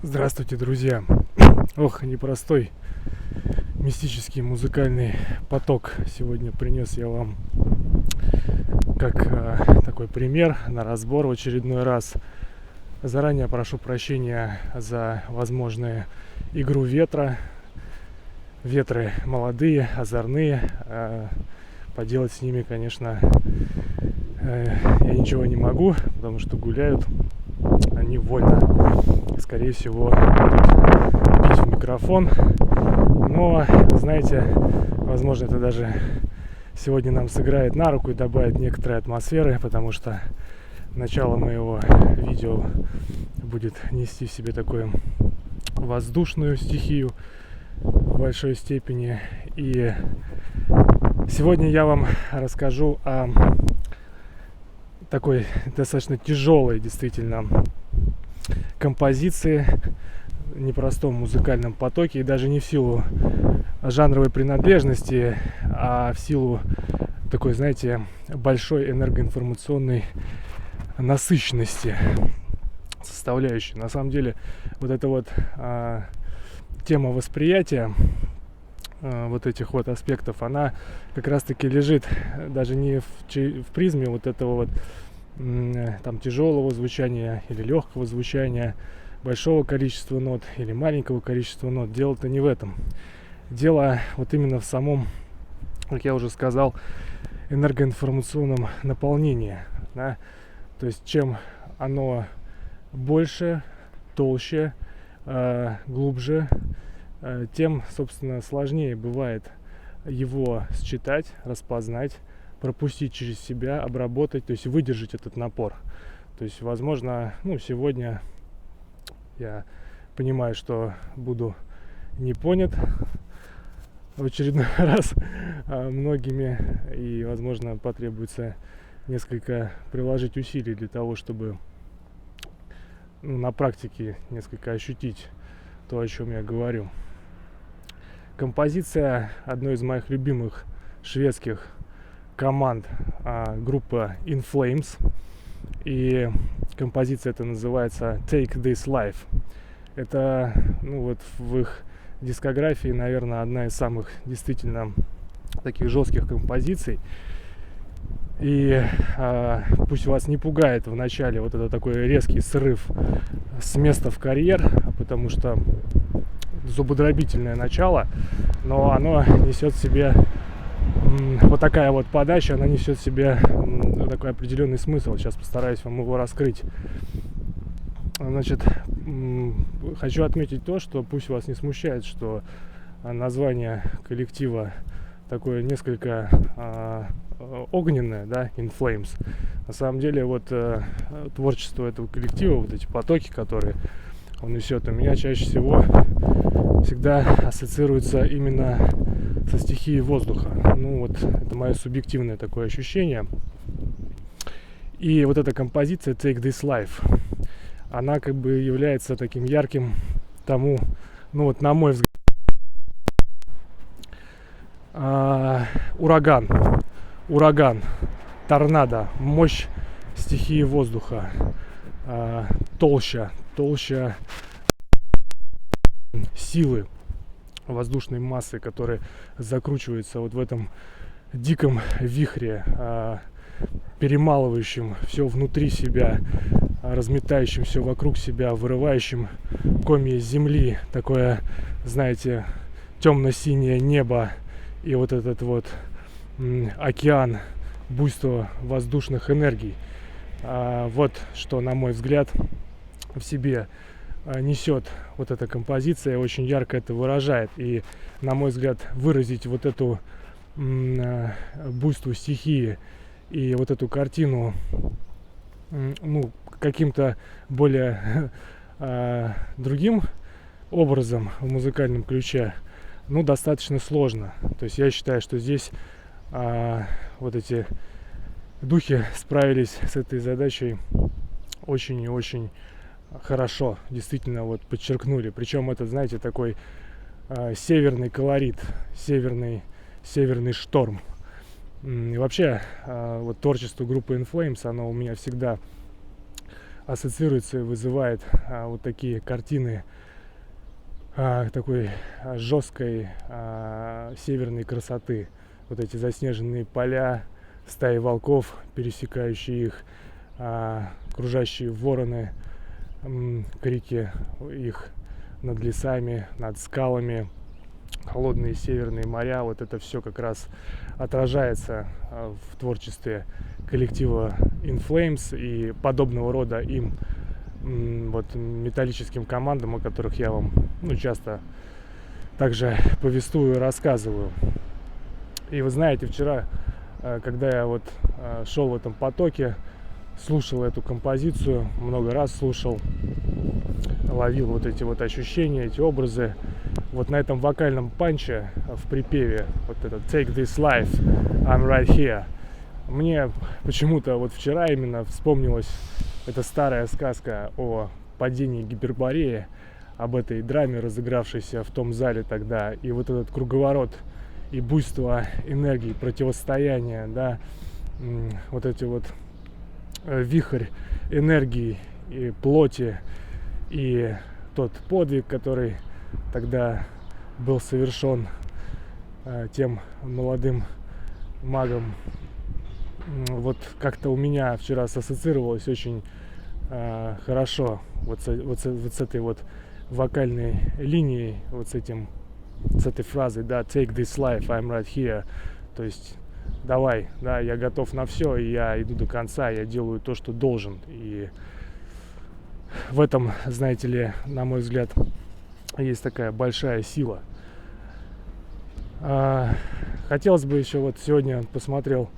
Здравствуйте, друзья! Ох, непростой мистический музыкальный поток сегодня принес я вам как такой пример на разбор в очередной раз. Заранее прошу прощения за возможную игру ветра. Ветры молодые, озорные. Поделать с ними, конечно, я ничего не могу, потому что гуляют они вольно. Скорее всего, будут бить в микрофон. Но, знаете, возможно, это даже сегодня нам сыграет на руку и добавит некоторой атмосферы, потому что начало моего видео будет нести в себе такую воздушную стихию в большой степени. И сегодня я вам расскажу о такой достаточно тяжелой, действительно, композиции, непростом музыкальном потоке, и даже не в силу жанровой принадлежности, а в силу такой, знаете, большой энергоинформационной насыщенности составляющей. На самом деле, вот эта вот тема восприятия вот этих вот аспектов, она как раз-таки лежит даже не в призме вот этого вот там тяжелого звучания или легкого звучания, большого количества нот или маленького количества нот. Дело-то не в этом. Дело вот именно в самом, как я уже сказал, энергоинформационном наполнении. Да? То есть чем оно больше, толще, глубже, тем, собственно, сложнее бывает его считать, распознать, пропустить через себя, обработать, то есть выдержать этот напор. То есть, возможно, сегодня я понимаю, что буду не понят в очередной раз многими, и, возможно, потребуется несколько приложить усилий для того, чтобы на практике несколько ощутить то, о чем я говорю. Композиция одной из моих любимых шведских команд, группа In Flames, и композиция эта называется Take This Life. Это, в их дискографии, наверное, одна из самых действительно таких жестких композиций. И пусть вас не пугает в начале вот это такой резкий срыв с места в карьер, потому что зубодробительное начало, но оно несет в себе вот такая вот подача, она несет в себе такой определенный смысл. Сейчас постараюсь вам его раскрыть. Значит, хочу отметить то, что пусть вас не смущает, что название коллектива такое несколько огненное, да, In Flames. На самом деле, творчество этого коллектива, вот эти потоки, которые он несет, у меня чаще всего всегда ассоциируется именно со стихией воздуха. Это мое субъективное такое ощущение. И вот эта композиция Take This Life, она как бы является таким ярким тому, на мой взгляд, ураган, торнадо, мощь стихии воздуха, толща силы воздушной массы, которая закручивается вот в этом диком вихре, перемалывающем все внутри себя, разметающим все вокруг себя, вырывающим комья земли, такое, знаете, темно-синее небо и вот этот вот океан, буйство воздушных энергий. Вот что, на мой взгляд, в себе несет вот эта композиция, очень ярко это выражает. И, на мой взгляд, выразить вот эту буйство стихии и вот эту картину каким-то более другим образом в музыкальном ключе, достаточно сложно. То есть я считаю, что здесь вот эти духи справились с этой задачей очень и очень хорошо, действительно подчеркнули. Причем это, знаете, такой северный колорит, северный шторм. И вообще, творчество группы In Flames, оно у меня всегда ассоциируется и вызывает вот такие картины такой жесткой северной красоты. Вот эти заснеженные поля, стаи волков, пересекающие их, кружащие вороны, крики их над лесами, над скалами, холодные северные моря. Вот это все как раз отражается в творчестве коллектива In Flames и подобного рода им вот металлическим командам, о которых я вам часто также повествую и рассказываю. И вы знаете, вчера, когда я вот шел в этом потоке, слушал эту композицию, много раз слушал, ловил вот эти вот ощущения, эти образы. Вот на этом вокальном панче в припеве, вот этот Take this life, I'm right here, мне почему-то вот вчера именно вспомнилась эта старая сказка о падении Гипербореи, об этой драме, разыгравшейся в том зале тогда, и вот этот круговорот и буйство энергии, противостояние, да, вот эти вот вихрь энергии и плоти, и тот подвиг, который тогда был совершен тем молодым магом, вот как-то у меня вчера ассоциировалось очень хорошо вот с этой вот вокальной линией, вот с этой фразой, да, take this life, I'm right here, то есть давай, да, я готов на все, и я иду до конца, я делаю то, что должен. И в этом, знаете ли, на мой взгляд, есть такая большая сила. Хотелось бы еще, вот сегодня посмотрел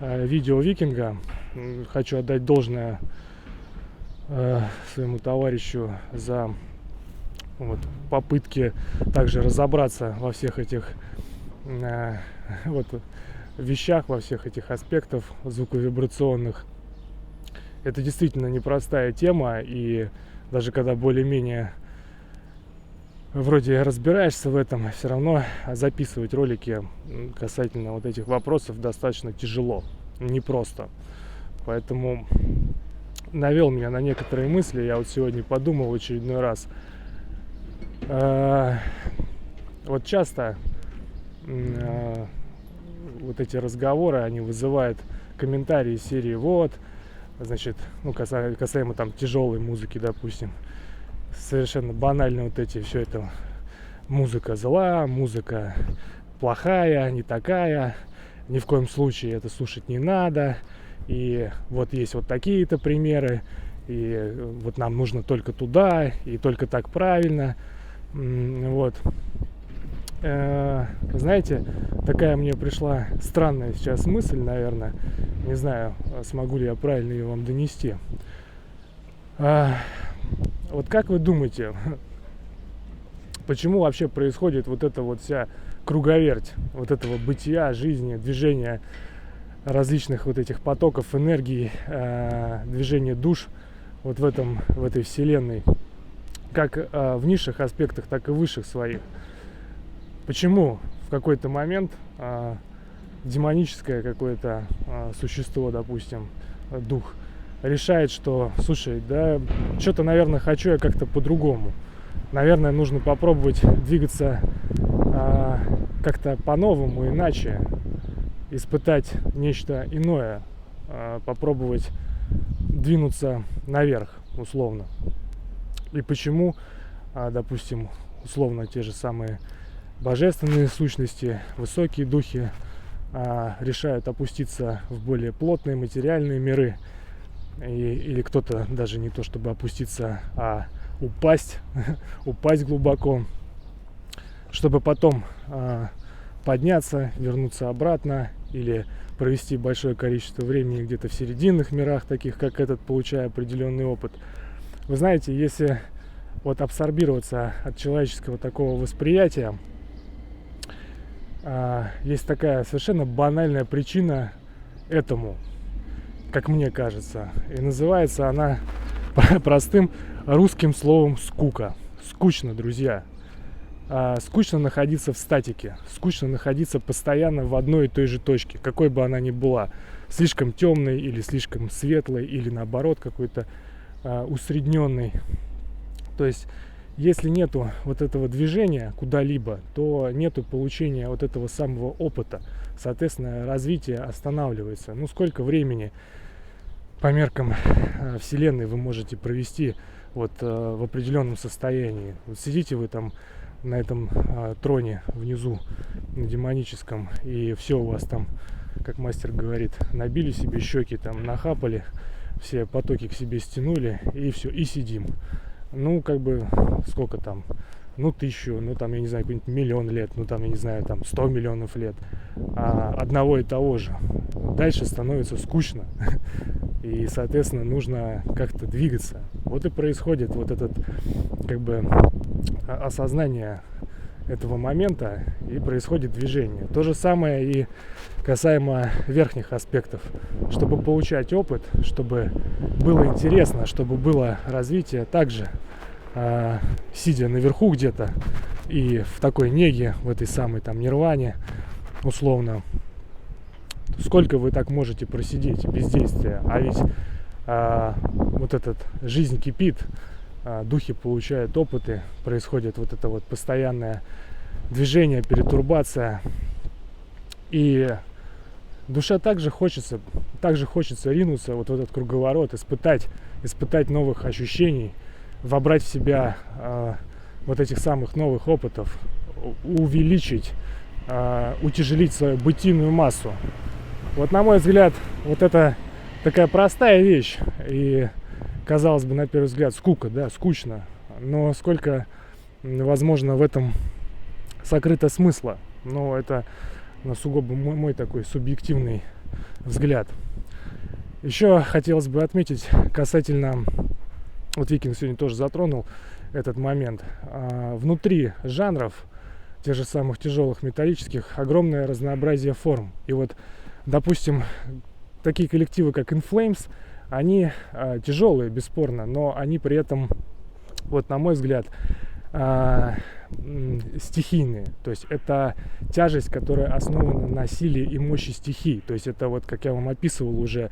видео Викинга, хочу отдать должное своему товарищу за вот попытки также разобраться во всех этих вот вещах, во всех этих аспектах звуковибрационных. Это действительно непростая тема, и даже когда более-менее вроде разбираешься в этом, все равно записывать ролики касательно вот этих вопросов достаточно тяжело, непросто. Поэтому навел меня на некоторые мысли. Я вот сегодня подумал в очередной раз. Вот часто вот эти разговоры, они вызывают комментарии серии вот, значит, касаемо там тяжелой музыки, допустим, совершенно банально вот эти, все это музыка зла, музыка плохая, не такая, ни в коем случае это слушать не надо, и вот есть вот такие-то примеры, и вот нам нужно только туда, и только так правильно, вот. Знаете, такая мне пришла странная сейчас мысль, наверное, не знаю, смогу ли я правильно ее вам донести. Вот как вы думаете, почему вообще происходит вот эта вот вся круговерть вот этого бытия, жизни, движения различных вот этих потоков энергии, движения душ вот в этой вселенной, как в низших аспектах, так и в высших своих? Почему в какой-то момент демоническое какое-то существо, допустим, дух, решает, что, слушай, да, что-то, наверное, хочу я как-то по-другому. Наверное, нужно попробовать двигаться как-то по-новому, иначе, испытать нечто иное, попробовать двинуться наверх, условно. И почему, допустим, условно, те же самые божественные сущности, высокие духи решают опуститься в более плотные материальные миры, или кто-то даже не то чтобы опуститься, а упасть глубоко, чтобы потом подняться, вернуться обратно или провести большое количество времени где-то в серединных мирах, таких как этот, получая определенный опыт. Вы знаете, если вот абсорбироваться от человеческого такого восприятия, есть такая совершенно банальная причина этому, как мне кажется. И называется она простым русским словом скука. Скучно, друзья. Скучно находиться в статике. Скучно находиться постоянно в одной и той же точке, какой бы она ни была. Слишком темной или слишком светлой, или наоборот какой-то усредненный. То есть, если нету вот этого движения куда-либо, то нету получения вот этого самого опыта. Соответственно, развитие останавливается. Ну, сколько времени по меркам Вселенной вы можете провести вот в определенном состоянии? Вот сидите вы там на этом троне внизу, на демоническом, и все у вас там, как мастер говорит, набили себе щеки, там нахапали, все потоки к себе стянули, и все, и сидим. Ну, как бы, сколько там, ну, 1000, ну, там, я не знаю, какой-нибудь 1 000 000 лет, ну, там, я не знаю, там, 100 миллионов лет, одного и того же. Дальше становится скучно, и, соответственно, нужно как-то двигаться. Вот и происходит вот этот, как бы, осознание этого момента, и происходит движение. То же самое и касаемо верхних аспектов. Чтобы получать опыт, чтобы было интересно, чтобы было развитие, также сидя наверху где-то и в такой неге, в этой самой там нирване, условно, сколько вы так можете просидеть бездействия? А ведь вот этот жизнь кипит, духи получают опыты, происходит вот это вот постоянное движение, перетурбация, и душа также хочется ринуться вот в этот круговорот, испытать новых ощущений, вобрать в себя вот этих самых новых опытов, увеличить, утяжелить свою бытийную массу. Вот, на мой взгляд, вот это такая простая вещь, и, казалось бы, на первый взгляд, скука, да, скучно, но сколько, возможно, в этом сокрыто смысла. Но это сугубо мой такой субъективный взгляд. Еще хотелось бы отметить касательно, вот Викинг сегодня тоже затронул этот момент, внутри жанров, тех же самых тяжелых металлических, огромное разнообразие форм. И вот, допустим, такие коллективы, как In Flames, они тяжелые, бесспорно, но они при этом, вот на мой взгляд, стихийные. То есть это тяжесть, которая основана на силе и мощи стихий. То есть это, вот как я вам описывал уже,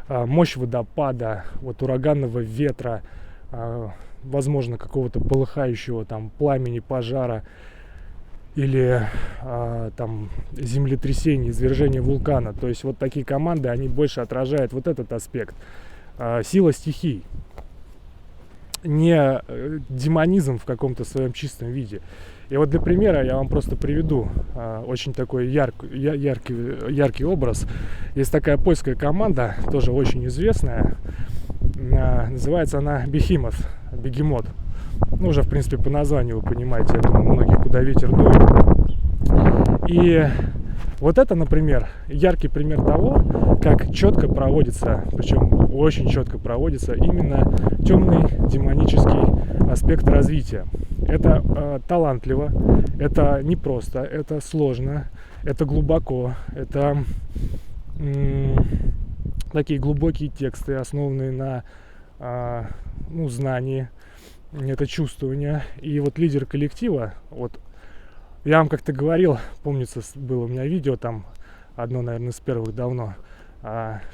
мощь водопада, вот ураганного ветра, возможно, какого-то полыхающего там пламени, пожара, или там землетрясение, извержение вулкана. То есть вот такие команды, они больше отражают вот этот аспект. Сила стихий. Не демонизм в каком-то своем чистом виде. И вот для примера я вам просто приведу очень такой яркий образ. Есть такая польская команда, тоже очень известная. Называется она Бегемот. Ну, уже, в принципе, по названию вы понимаете, я думаю, многие, куда ветер дует. И вот это, например, яркий пример того, как четко проводится, причем очень четко проводится именно темный демонический аспект развития. Это талантливо, это непросто, это сложно, это глубоко, это такие глубокие тексты, основанные на знании, это чувствование. И вот лидер коллектива, вот я вам как-то говорил, помнится, было у меня видео там, одно, наверное, из первых давно,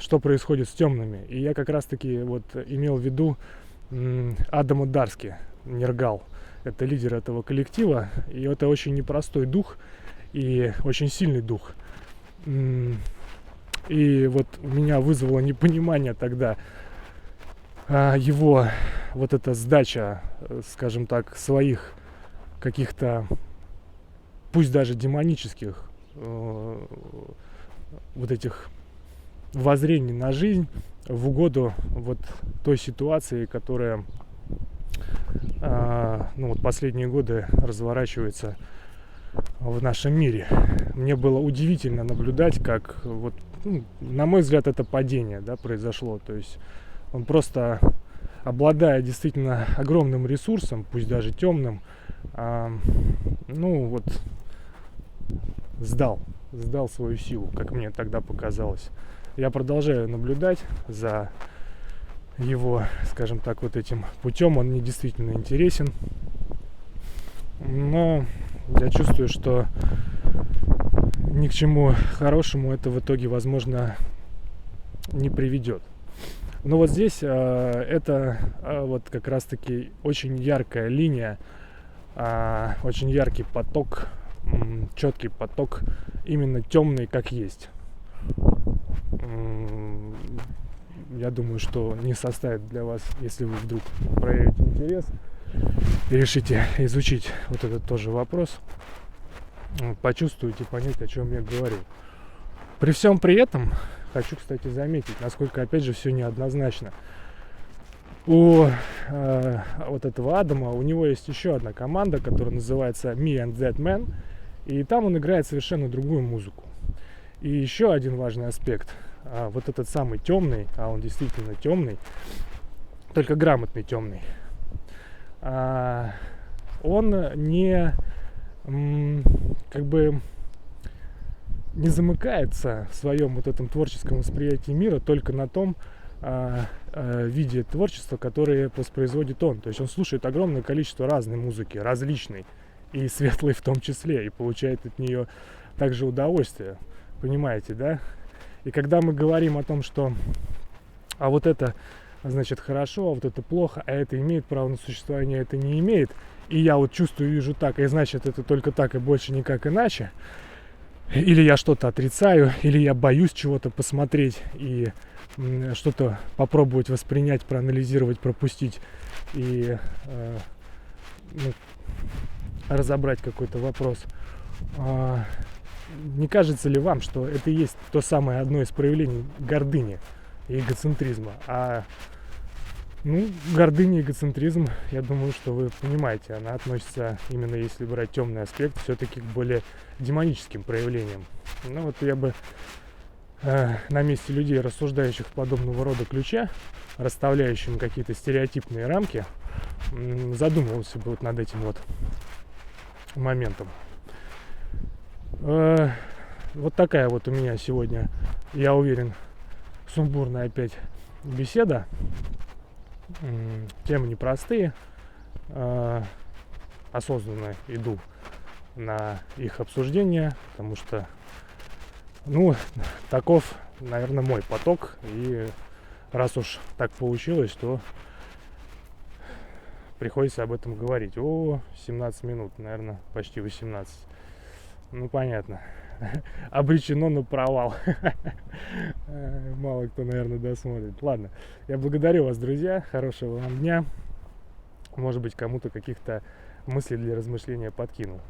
что происходит с темными. И я как раз-таки вот имел в виду Адама Дарски, Нергал. Это лидер этого коллектива. И это очень непростой дух и очень сильный дух. И вот у меня вызвало непонимание тогда его вот эта сдача, скажем так, своих каких-то, пусть даже демонических, вот этих воззрений на жизнь в угоду вот той ситуации, которая вот последние годы разворачивается в нашем мире. Мне было удивительно наблюдать, как вот, на мой взгляд, это падение, да, произошло. То есть он просто, обладая действительно огромным ресурсом, пусть даже темным, сдал свою силу, как мне тогда показалось. Я продолжаю наблюдать за его, скажем так, вот этим путем. Он мне действительно интересен. Но я чувствую, что ни к чему хорошему это в итоге, возможно, не приведет. Но вот здесь это вот как раз-таки очень яркая линия, очень яркий поток, четкий поток, именно темный, как есть. Я думаю, что не составит для вас, если вы вдруг проявите интерес и решите изучить вот этот тоже вопрос, почувствуете, понять, о чем я говорю. При всем при этом хочу, кстати, заметить, насколько, опять же, все неоднозначно. У вот этого Адама, у него есть еще одна команда, которая называется Me and That Man, и там он играет совершенно другую музыку. И еще один важный аспект. Вот этот самый темный, а он действительно темный, только грамотный темный, он не как бы не замыкается в своем вот этом творческом восприятии мира только на том виде творчества, которое воспроизводит он. То есть он слушает огромное количество разной музыки, различной, и светлой в том числе, и получает от нее также удовольствие. Понимаете, да? И когда мы говорим о том, что вот это, значит, хорошо, а вот это плохо, а это имеет право на существование, а это не имеет, и я вот чувствую, вижу так, и значит, это только так и больше никак иначе, или я что-то отрицаю, или я боюсь чего-то посмотреть и что-то попробовать воспринять, проанализировать, пропустить и разобрать какой-то вопрос. Не кажется ли вам, что это и есть то самое одно из проявлений гордыни и эгоцентризма? Гордыня и эгоцентризм, я думаю, что вы понимаете, она относится, именно если брать темный аспект, все-таки к более демоническим проявлениям. Вот я бы на месте людей, рассуждающих в подобного рода ключе, расставляющим какие-то стереотипные рамки, задумывался бы вот над этим вот моментом. Вот такая вот у меня сегодня, я уверен, сумбурная опять беседа. Темы непростые. Осознанно иду на их обсуждение, потому что, таков, наверное, мой поток. И раз уж так получилось, то приходится об этом говорить. 17 минут, наверное, почти 18. Понятно. Обречено на провал. Мало кто, наверное, досмотрит. Ладно, я благодарю вас, друзья. Хорошего вам дня. Может быть, кому-то каких-то мыслей для размышления подкинул.